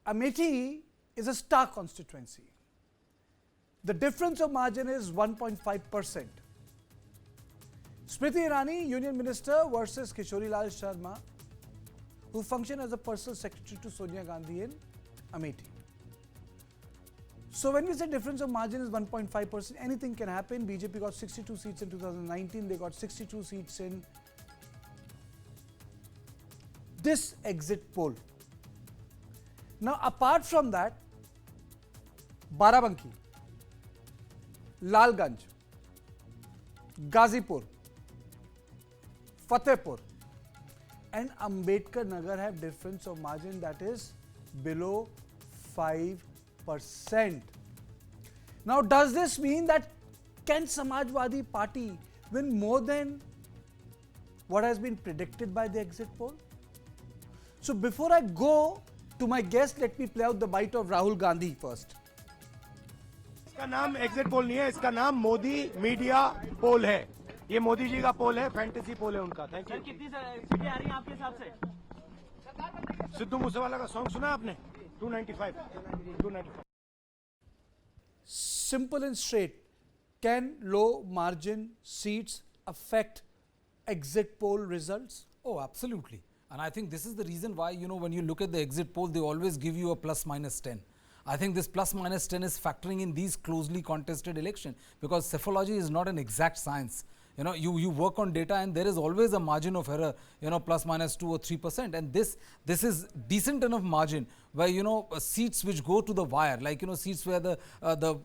Amethi is a star constituency. The difference of margin is 1.5%. Smriti Irani, Union Minister versus Kishori Lal Sharma, who function as a personal secretary to Sonia Gandhi in Amethi. So when we say difference of margin is 1.5%, anything can happen. BJP got 62 seats in 2019, they got 62 seats in this exit poll. Now apart from that, Barabanki, Lalganj, Gazipur, Fatehpur and Ambedkar Nagar have difference of margin that is below 5%. Now does this mean that can Samajwadi Party win more than what has been predicted by the exit poll? So before I go to my guest, let me play out the bite of Rahul Gandhi first. इसका नाम exit poll नहीं है, इसका नाम Modi media पोल है। ये मोदी जी का पोल है, फैंटेसी पोल है उनका। Thank you. कितनी सीटें आ रही हैं आपके हिसाब से? सिद्धू मूसेवाला का सॉन्ग सुना आपने? 295. Simple and straight. Can low margin seats affect exit poll results? Oh, absolutely. And I think this is the reason why, when you look at the exit poll, they always give you a plus minus 10. I think this plus minus 10 is factoring in these closely contested election, because psephology is not an exact science. You work on data and there is always a margin of error, plus minus 2 or 3%. And this is decent enough margin where, seats which go to the wire, like, seats where the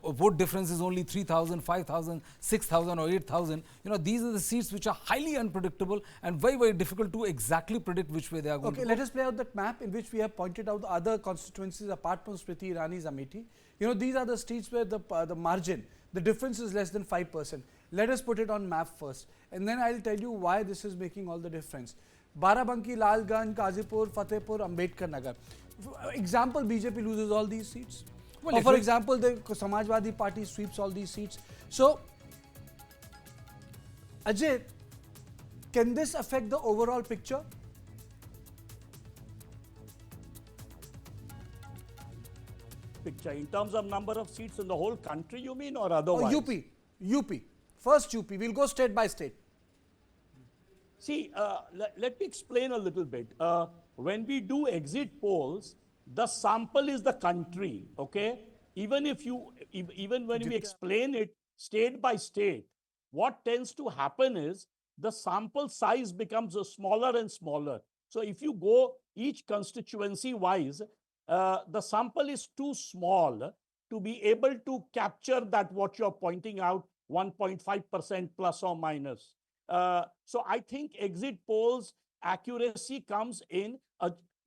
vote difference is only 3,000, 5,000, 6,000 or 8,000. These are the seats which are highly unpredictable and very, very difficult to exactly predict which way they are going to go. Okay, let us play out that map in which we have pointed out the other constituencies apart from Smriti Irani's Amethi. These are the streets where the margin, the difference is less than 5%. Let us put it on map first, and then I'll tell you why this is making all the difference. Barabanki, Lalganj, Gazipur, Fatehpur, Ambedkar Nagar. Example, BJP loses all these seats. Well, or for example, the Samajwadi Party sweeps all these seats. So, Ajay, can this affect the overall picture? In terms of number of seats in the whole country, you mean, or otherwise? UP. First UP, we'll go state by state. See, let me explain a little bit. When we do exit polls, the sample is the country, okay? Even when we explain it state by state, what tends to happen is the sample size becomes smaller and smaller. So if you go each constituency wise, the sample is too small to be able to capture that what you're pointing out, 1.5% plus or minus. So I think exit polls accuracy comes in,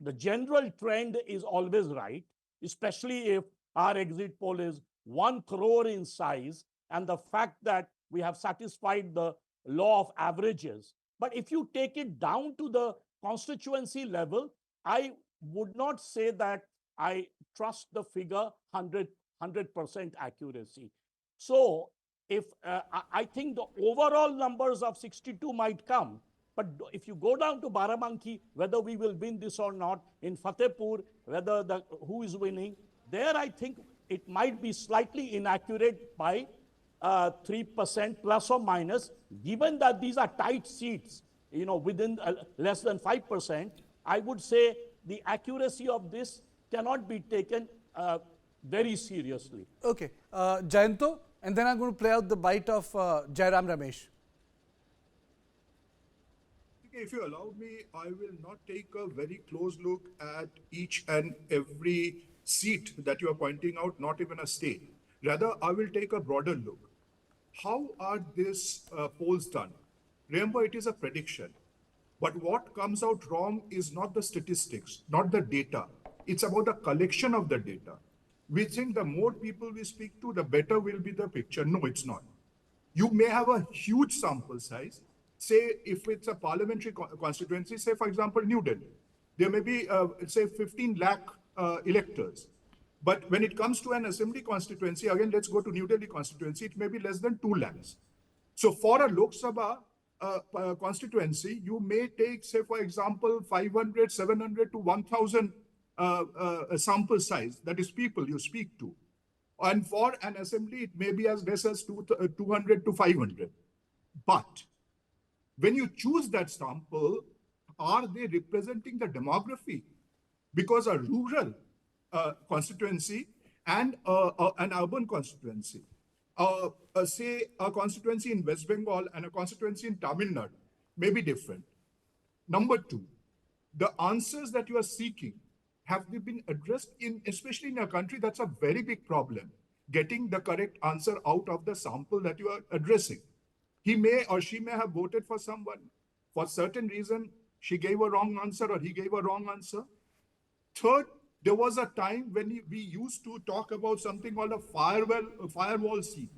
the general trend is always right, especially if our exit poll is 1 crore in size and the fact that we have satisfied the law of averages. But if you take it down to the constituency level, I would not say that I trust the figure 100% accuracy. So if I think the overall numbers of 62 might come, but if you go down to Barabanki, whether we will win this or not, in Fatehpur, whether who is winning, there I think it might be slightly inaccurate by 3% plus or minus, given that these are tight seats, within less than 5%, I would say the accuracy of this cannot be taken very seriously. Okay, Jayanto, and then I'm going to play out the bite of Jairam Ramesh. If you allow me, I will not take a very close look at each and every seat that you are pointing out, not even a state. Rather, I will take a broader look. How are these polls done? Remember, it is a prediction. But what comes out wrong is not the statistics, not the data. It's about the collection of the data. We think the more people we speak to, the better will be the picture. No, it's not. You may have a huge sample size. Say, if it's a parliamentary constituency, say, for example, New Delhi, there may be, say, 15 lakh electors. But when it comes to an assembly constituency, again, let's go to New Delhi constituency, it may be less than 2 lakhs. So for a Lok Sabha constituency, you may take, say, for example, 500, 700 to 1,000 sample size, that is people you speak to. And for an assembly, it may be as less as 200 to 500. But when you choose that sample, are they representing the demography? Because a rural constituency and an urban constituency, say a constituency in West Bengal and a constituency in Tamil Nadu may be different. Number two, the answers that you are seeking, have they been addressed especially in a country that's a very big problem, getting the correct answer out of the sample that you are addressing. He may or she may have voted for someone. For certain reason, she gave a wrong answer or he gave a wrong answer. Third, there was a time when we used to talk about something called a firewall seat,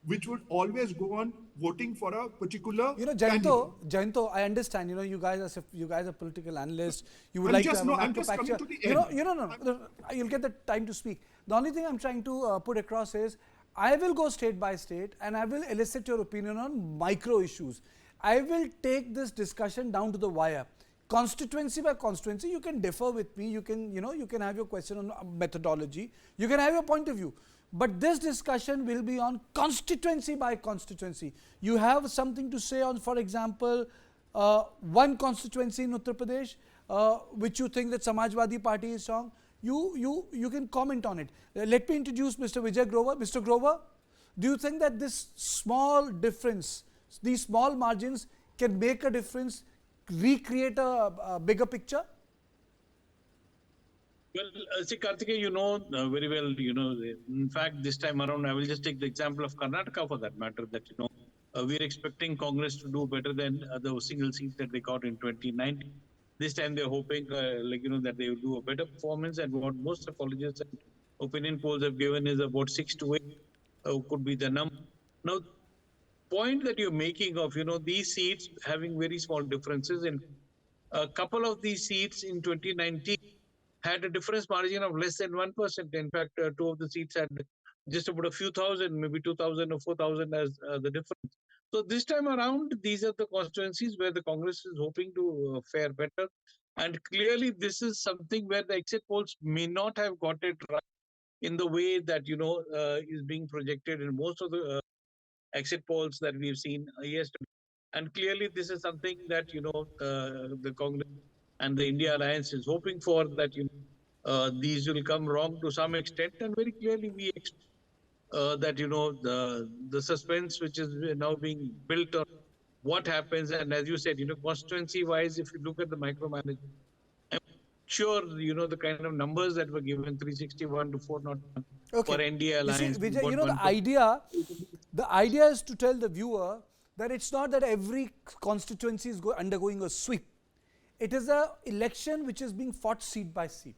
which would always go on voting for a particular Jayanto, I understand. You guys are political analysts. You would like to have a I'm just coming to the end. No. You'll get the time to speak. The only thing I'm trying to put across is, I will go state by state and I will elicit your opinion on micro issues. I will take this discussion down to the wire. Constituency by constituency, you can differ with me. You can have your question on methodology. You can have your point of view. But this discussion will be on constituency by constituency. You have something to say on, for example, one constituency in Uttar Pradesh, which you think that Samajwadi Party is strong. You can comment on it. Let me introduce Mr. Vijay Grover. Mr. Grover, do you think that this small difference, these small margins can make a difference, recreate a bigger picture? Well, see, Kartikeya, very well, in fact, this time around, I will just take the example of Karnataka for that matter, that, we're expecting Congress to do better than the single seat that they got in 2019. This time they're hoping, that they will do a better performance, and what most apologists and opinion polls have given is about 6 to 8 could be the number. Now, point that you're making of, these seats having very small differences, in a couple of these seats in 2019 had a difference margin of less than 1%. In fact, 2 of the seats had just about a few thousand, maybe 2,000 or 4,000 as the difference. So this time around, these are the constituencies where the Congress is hoping to fare better. And clearly, this is something where the exit polls may not have got it right in the way that, is being projected in most of the exit polls that we've seen yesterday. And clearly, this is something that, the Congress and the India Alliance is hoping for, that, these will come wrong to some extent. And very clearly, we expect that, the suspense which is now being built on what happens. And as you said, constituency-wise, if you look at the micromanagement, I'm sure, the kind of numbers that were given, 361 to 401 for NDA Alliance. You see, Vijay, the idea is to tell the viewer that it's not that every constituency is undergoing a sweep. It is an election which is being fought seat by seat.